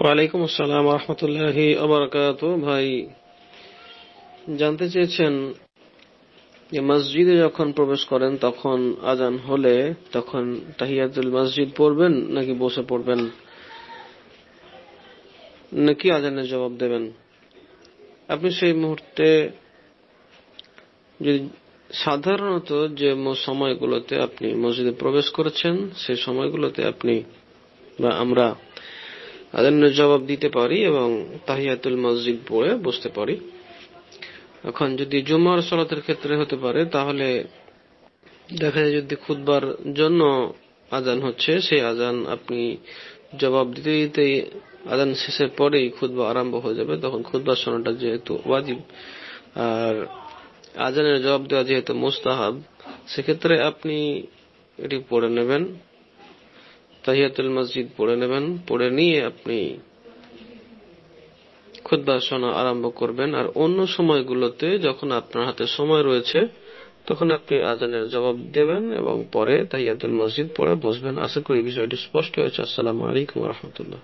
ওয়ালাইকুম আসসালাম রহমতুল্লাহি ওয়া ভাই, জানতে চেয়েছেন যে মসজিদে যখন প্রবেশ করেন তখন আজান হলে তখন তাহিয়াতুল মসজিদ পড়বেন নাকি বসে পড়বেন, নাকি আজানের জবাব দেবেন? আপনি সেই মুহূর্তে যদি সাধারণত যে সময়গুলোতে আপনি মসজিদে প্রবেশ করেছেন সেই সময়গুলোতে আপনি বা আমরা আজানের জবাব দিতে পারি এবং তাহিয়াতুল মসজিদ পড়ে বসতে পারি। এখন যদি জুমার সালাতের ক্ষেত্রে হতে পারে তাহলে দেখা যায় যদি খুতবার জন্য আজান হচ্ছে সেই আজান আপনি জবাব দিতে দিতে আজান শেষের পরেই খুতবা আরম্ভ হয়ে যাবে, তখন খুতবা শোনাটা যেহেতু ওয়াজিব আর আজানের জবাব দেওয়া যেহেতু মুস্তাহাব, সেক্ষেত্রে আপনি এটি পড়ে নেবেন, তাহিয়াতুল মসজিদ পড়ে নেবেন, পড়ে নিয়ে আপনি খুতবা শোনা আরম্ভ করবেন। আর অন্য সময়গুলোতে যখন আপনার হাতে সময় রয়েছে তখন আপনি আজানের জবাব দেবেন এবং পরে তাহিয়াতুল মসজিদ পড়ে বসবেন। আশা করি বিষয়টি স্পষ্ট হয়েছে। আসসালামু আলাইকুম ওয়া রাহমাতুল্লাহ।